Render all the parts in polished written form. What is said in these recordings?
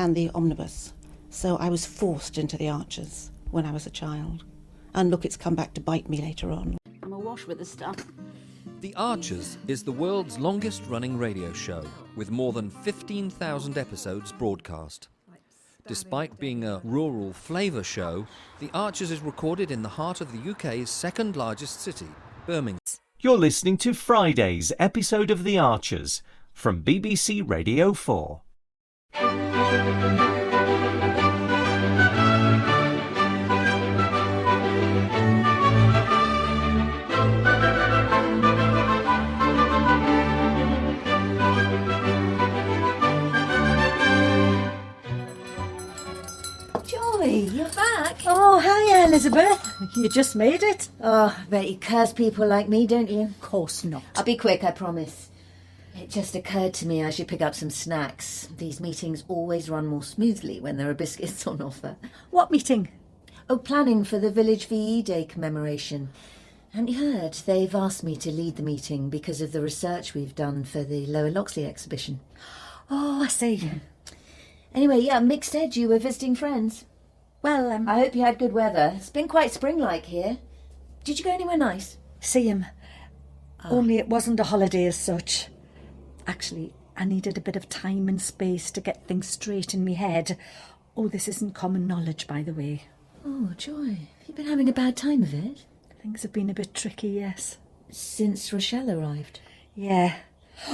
and the omnibus. So I was forced into the Archers when I was a child. And look, it's come back to bite me later on. I'm awash with the stuff. The Archers is the world's longest-running radio show, with more than 15,000 episodes broadcast. Despite being a rural flavour show, The Archers is recorded in the heart of the UK's second-largest city, Birmingham. You're listening to Friday's episode of The Archers from BBC Radio 4. You're back. Oh, hi, Elizabeth. You just made it. Oh, I bet you curse people like me, don't you? Of course not. I'll be quick, I promise. It just occurred to me I should pick up some snacks. These meetings always run more smoothly when there are biscuits on offer. What meeting? Oh, planning for the Village VE Day commemoration. Haven't you heard? They've asked me to lead the meeting because of the research we've done for the Lower Loxley exhibition. Oh, I see. Anyway, yeah, Mixed Edge, you were visiting friends. Well, I hope you had good weather. It's been quite spring-like here. Did you go anywhere nice? See him. Only it wasn't a holiday as such. Actually, I needed a bit of time and space to get things straight in me head. Oh, this isn't common knowledge, by the way. Oh, Joy. Have you been having a bad time of it? Things have been a bit tricky, yes. Since Rochelle arrived? Yeah.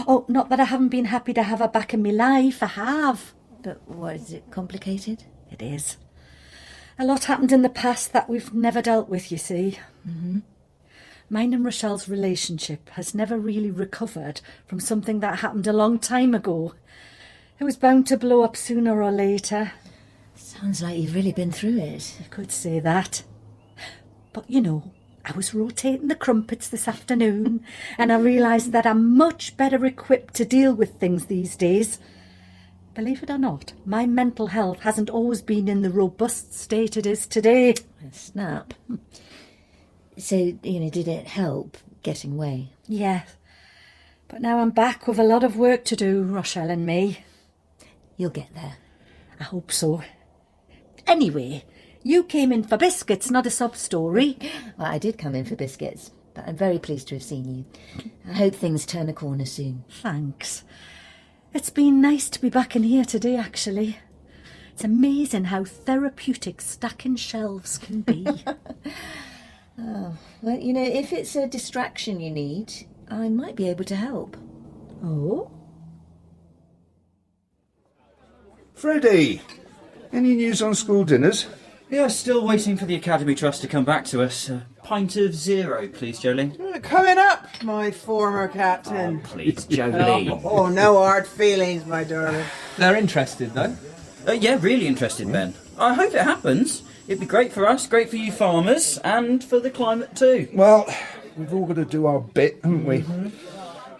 Oh, not that I haven't been happy to have her back in my life. I have. But what, is it complicated? It is. A lot happened in the past that we've never dealt with, you see. Mm-hmm. Mine and Rochelle's relationship has never really recovered from something that happened a long time ago. It was bound to blow up sooner or later. Sounds like you've really been through it. You could say that. But, you know, I was rotating the crumpets this afternoon and I realised that I'm much better equipped to deal with things these days. Believe it or not, my mental health hasn't always been in the robust state it is today. Snap. So, did it help getting away? Yes. But now I'm back with a lot of work to do, Rochelle and me. You'll get there. I hope so. Anyway, you came in for biscuits, not a sob story. Well, I did come in for biscuits, but I'm very pleased to have seen you. I hope things turn a corner soon. Thanks. It's been nice to be back in here today, actually. It's amazing how therapeutic stacking shelves can be. Oh, well, if it's a distraction you need, I might be able to help. Oh? Freddie, any news on school dinners? Yeah, still waiting for the Academy Trust to come back to us. Pint of zero, please, Jolene. Coming up, my former captain. Oh, please, Jolene. Oh, no hard feelings, my darling. They're interested, though. Yeah, really interested, Ben. I hope it happens. It'd be great for us, great for you farmers, and for the climate too. Well, we've all got to do our bit, haven't we? Mm-hmm.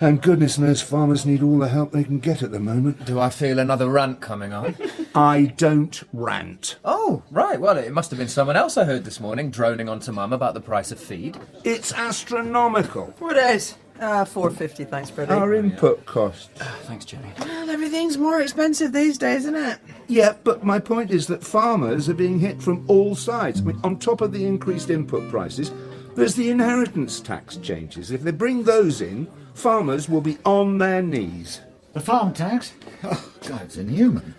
And goodness knows farmers need all the help they can get at the moment. Do I feel another rant coming on? I don't rant. Oh, right. Well, it must have been someone else I heard this morning droning on to Mum about the price of feed. It's astronomical. What is? $4.50, thanks, Freddie. Our input costs. Thanks, Jenny. Well, everything's more expensive these days, isn't it? Yeah, but my point is that farmers are being hit from all sides. I mean, on top of the increased input prices, there's the inheritance tax changes. If they bring those in, farmers will be on their knees. The farm tax? Oh, God, it's inhuman.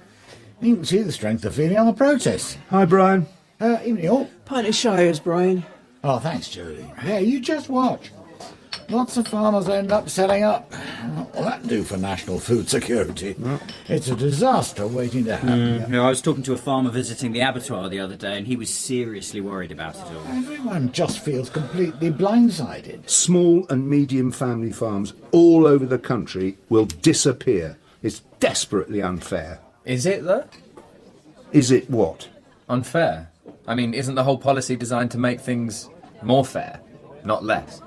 You can see the strength of feeling on the protest. Hi, Brian. Evening all. Pint of Shires, Brian. Oh, thanks, Jolene. Yeah, you just watch. Lots of farmers end up selling up. What will that do for national food security? It's a disaster waiting to happen. I was talking to a farmer visiting the abattoir the other day, and he was seriously worried about it all. Everyone just feels completely blindsided. Small and medium family farms all over the country will disappear. It's desperately unfair. Is it, though? Is it what? Unfair? I mean, isn't the whole policy designed to make things more fair, not less?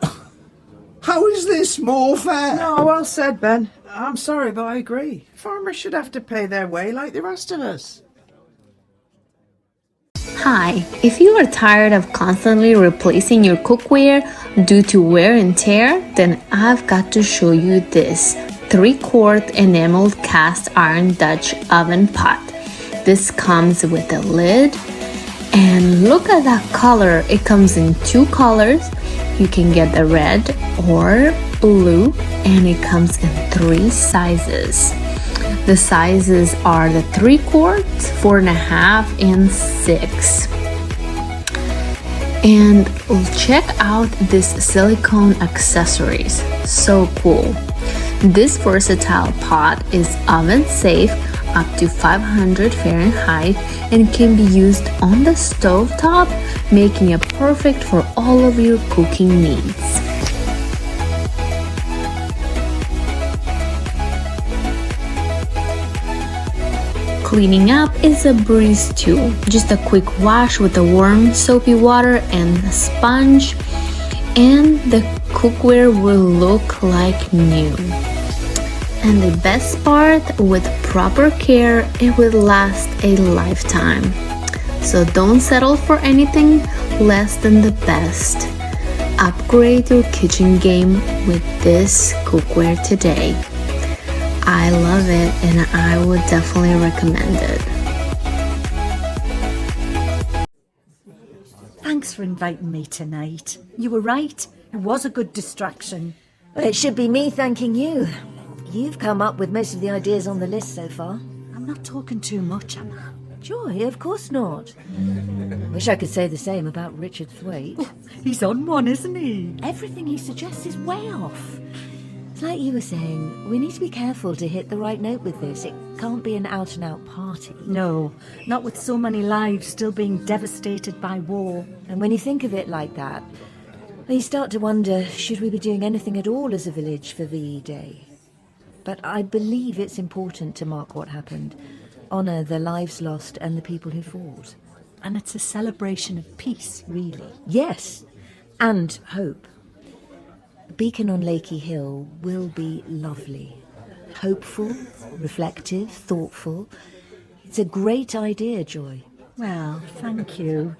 How is this more fair? No, well said, Ben. I'm sorry, but I agree. Farmers should have to pay their way like the rest of us. Hi, if you are tired of constantly replacing your cookware due to wear and tear, then I've got to show you this 3-quart Enameled cast iron Dutch oven pot. This comes with a lid. And look at that color. It comes in 2 colors. You can get the red or blue, and it comes in 3 sizes. The sizes are the 3 quart, 4.5, and 6. And check out this silicone accessories. So cool. This versatile pot is oven safe up to 500 Fahrenheit and can be used on the stovetop, making it perfect for all of your cooking needs. Cleaning up is a breeze too. Just a quick wash with the warm soapy water and a sponge, and the cookware will look like new. And the best part, with proper care, it will last a lifetime. So don't settle for anything less than the best. Upgrade your kitchen game with this cookware today. I love it, and I would definitely recommend it. Thanks for inviting me tonight. You were right. It was a good distraction. Well, it should be me thanking you. You've come up with most of the ideas on the list so far. I'm not talking too much, am I? Joy, of course not. Wish I could say the same about Richard Thwaite. He's on one, isn't he? Everything he suggests is way off. It's like you were saying, we need to be careful to hit the right note with this. It can't be an out-and-out party. No, not with so many lives still being devastated by war. And when you think of it like that, you start to wonder, should we be doing anything at all as a village for VE Day? But I believe it's important to mark what happened, honour the lives lost and the people who fought. And it's a celebration of peace, really. Yes, and hope. Beacon on Lakey Hill will be lovely. Hopeful, reflective, thoughtful. It's a great idea, Joy. Well, thank you.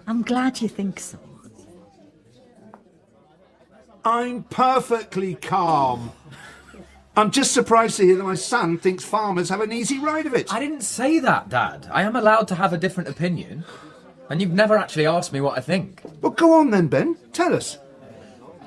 I'm glad you think so. I'm perfectly calm. I'm just surprised to hear that my son thinks farmers have an easy ride of it. I didn't say that, Dad. I am allowed to have a different opinion. And you've never actually asked me what I think. Well, go on then, Ben. Tell us.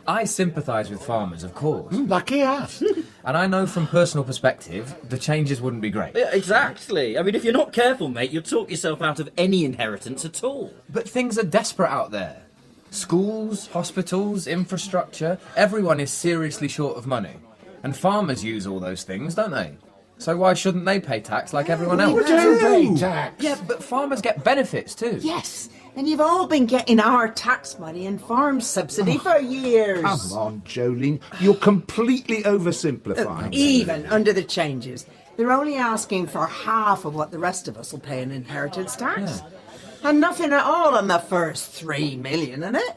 I sympathise with farmers, of course. Lucky us. And I know from personal perspective, the changes wouldn't be great. Yeah, exactly. I mean, if you're not careful, mate, you'll talk yourself out of any inheritance at all. But things are desperate out there. Schools, hospitals, infrastructure, everyone is seriously short of money. And farmers use all those things, don't they? So why shouldn't they pay tax like everyone else? We do pay tax. Yeah, but farmers get benefits too. Yes, and you've all been getting our tax money and farm subsidy for years. Come on, Jolene. You're completely oversimplifying. Even under the changes, they're only asking for half of what the rest of us will pay in inheritance tax. And nothing at all on the first 3 million in it.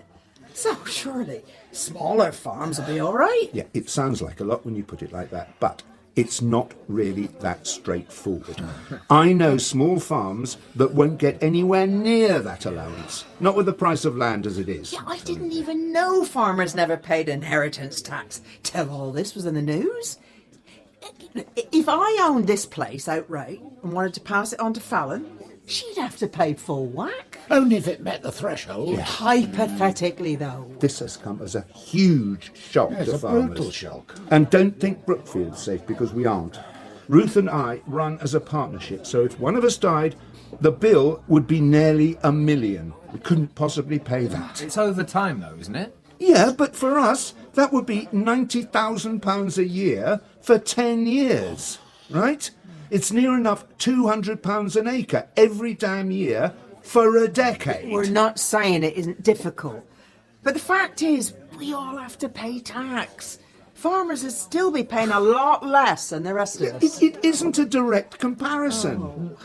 So surely smaller farms will be all right. Yeah, it sounds like a lot when you put it like that, but it's not really that straightforward. I know small farms that won't get anywhere near that allowance, not with the price of land as it is. Yeah, I didn't even know farmers never paid inheritance tax till all this was in the news. If I owned this place outright and wanted to pass it on to Fallon, she'd have to pay full whack. Only if it met the threshold. Hypothetically, though. This has come as a huge shock It's to a farmers. brutal shock. And don't think Brookfield's safe, because we aren't. Ruth and I run as a partnership, so if one of us died, the bill would be nearly $1 million. We couldn't possibly pay that. It's over time though, isn't it? Yeah, but for us, that would be £90,000 a year for 10 years, right? It's near enough £200 an acre every damn year for a decade. We're not saying it isn't difficult. But the fact is, we all have to pay tax. Farmers will still be paying a lot less than the rest of us. It isn't a direct comparison.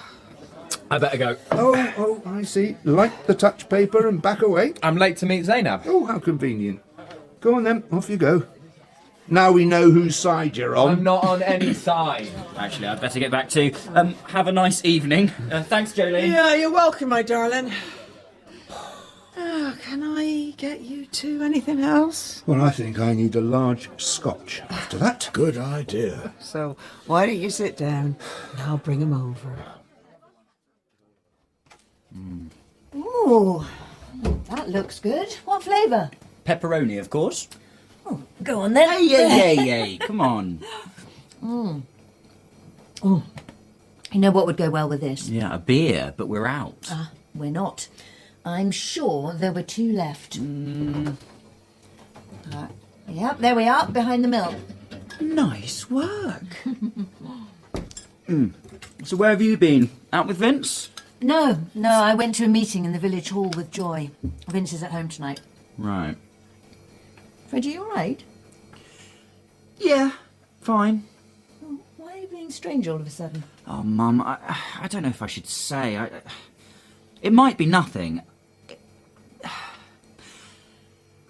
I better go. Oh, I see. Light the touch paper and back away. I'm late to meet Zainab. Oh, how convenient. Go on then, off you go. Now we know whose side you're on. I'm not on any side. Actually, I'd better get back to. Have a nice evening. Thanks, Jolene. Yeah, you're welcome, my darling. Can I get you two anything else? Well, I think I need a large scotch after that. Good idea. So, why don't you sit down and I'll bring him over. Oh, that looks good. What flavour? Pepperoni, of course. Oh, go on then. Hey, come on. Oh, you know what would go well with this? Yeah, a beer, but we're out. We're not. I'm sure there were 2 left. Yep, there we are, behind the mill. Nice work. So where have you been? Out with Vince? No, I went to a meeting in the village hall with Joy. Vince is at home tonight. Right. Freddie, you all right? Yeah, fine. Why are you being strange all of a sudden? Oh, Mum, I don't know if I should say. It might be nothing.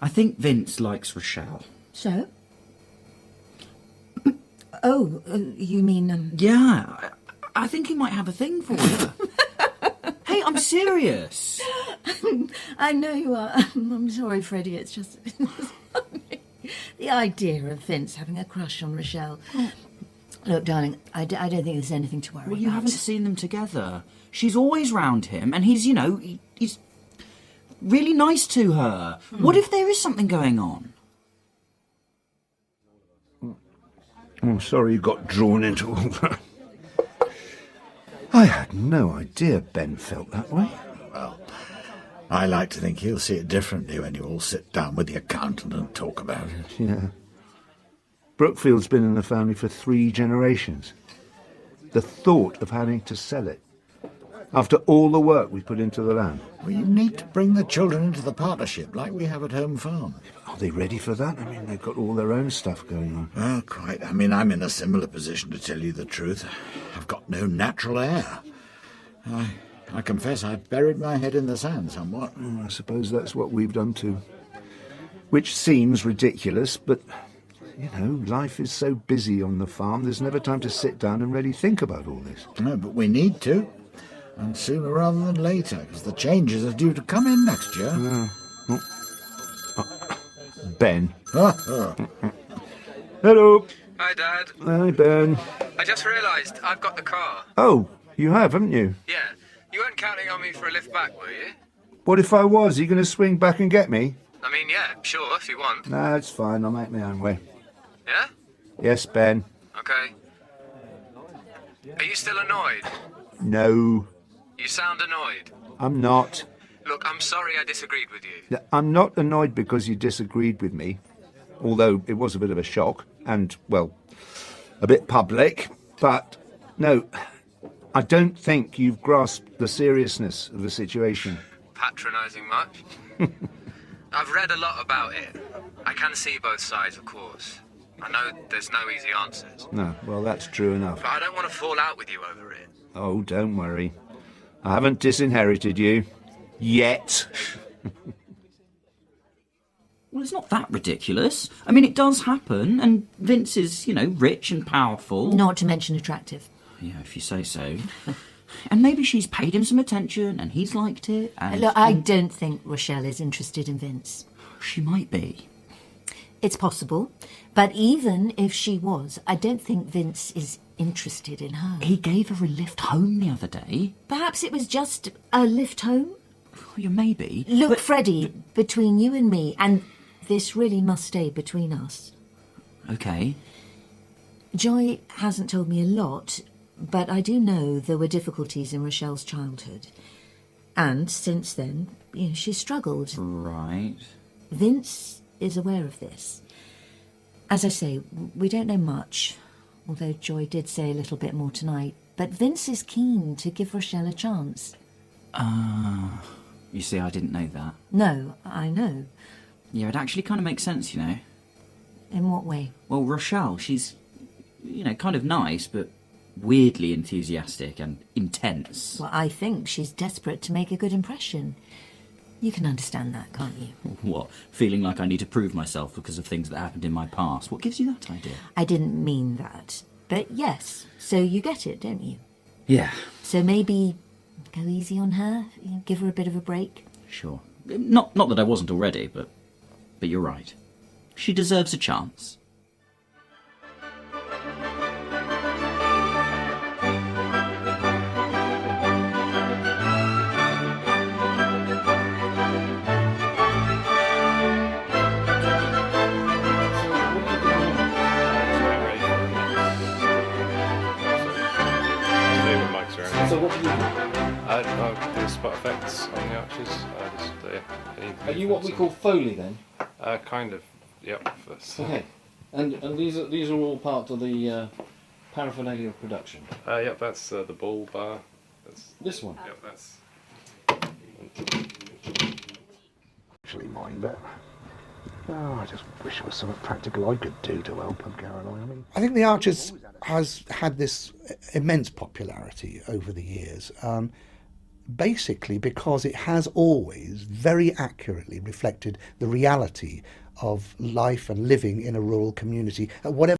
I think Vince likes Rochelle. So? Oh, you mean... Yeah, I think he might have a thing for her. Hey, I'm serious. I know you are. I'm sorry, Freddie, it's just... funny. The idea of Vince having a crush on Rochelle. Look, darling, I don't think there's anything to worry about. Well, you haven't seen them together. She's always round him, and he's, he's really nice to her. What if there is something going on? I'm sorry you got drawn into all that. I had no idea Ben felt that way. Well, I like to think he'll see it differently when you all sit down with the accountant and talk about it. Yeah. Brookfield's been in the family for 3 generations. The thought of having to sell it, after all the work we put into the land. Well, you need to bring the children into the partnership like we have at Home Farm. Are they ready for that? I mean, they've got all their own stuff going on. Well, quite. I mean, I'm in a similar position, to tell you the truth. I've got no natural heir. I confess I've buried my head in the sand somewhat. I suppose that's what we've done too. Which seems ridiculous, but, life is so busy on the farm, there's never time to sit down and really think about all this. No, but we need to. And sooner rather than later, because the changes are due to come in next year. Ben. Hello. Hi, Dad. Hi, Ben. I just realised I've got the car. Oh, you have, haven't you? Yeah. You weren't counting on me for a lift back, were you? What if I was? Are you going to swing back and get me? I mean, yeah, sure, if you want. No, it's fine. I'll make my own way. Yeah? Yes, Ben. Okay. Are you still annoyed? No, You sound annoyed. I'm not. Look, I'm sorry I disagreed with you. I'm not annoyed because you disagreed with me, although it was a bit of a shock and, well, a bit public. But, no, I don't think you've grasped the seriousness of the situation. Patronising much? I've read a lot about it. I can see both sides, of course. I know there's no easy answers. No, well, that's true enough. But I don't want to fall out with you over it. Oh, don't worry. I haven't disinherited you. Yet. Well, it's not that ridiculous. I mean, it does happen, and Vince is, rich and powerful. Not to mention attractive. Yeah, if you say so. And maybe she's paid him some attention, and he's liked it. And Look, I don't think Rochelle is interested in Vince. She might be. It's possible, but even if she was, I don't think Vince is interested in her. He gave her a lift home the other day. Perhaps it was just a lift home? Yeah, maybe. Look, but... Freddie, between you and me, and this really must stay between us. Okay. Joy hasn't told me a lot, but I do know there were difficulties in Rochelle's childhood. And since then, she's struggled. Right. Vince is aware of this. As I say, we don't know much, although Joy did say a little bit more tonight. But Vince is keen to give Rochelle a chance. You see, I didn't know that. No, I know. Yeah, it actually kind of makes sense, In what way? Well, Rochelle, she's, kind of nice, but weirdly enthusiastic and intense. Well, I think she's desperate to make a good impression. You can understand that, can't you? What? Feeling like I need to prove myself because of things that happened in my past? What gives you that idea? I didn't mean that. But yes, so you get it, don't you? Yeah. So maybe go easy on her, give her a bit of a break. Sure. Not that I wasn't already, but you're right. She deserves a chance. So what do you do? The spot effects on the arches. Are you what we call Foley then? Kind of. Yep. Okay. And these are all part of the paraphernalia of production. Yep. That's the bull bar. That's this one. Yep. That's. Actually mine, but I just wish there was something practical I could do to help them, Caroline. I think the Archers has had this immense popularity over the years, basically because it has always very accurately reflected the reality of life and living in a rural community at whatever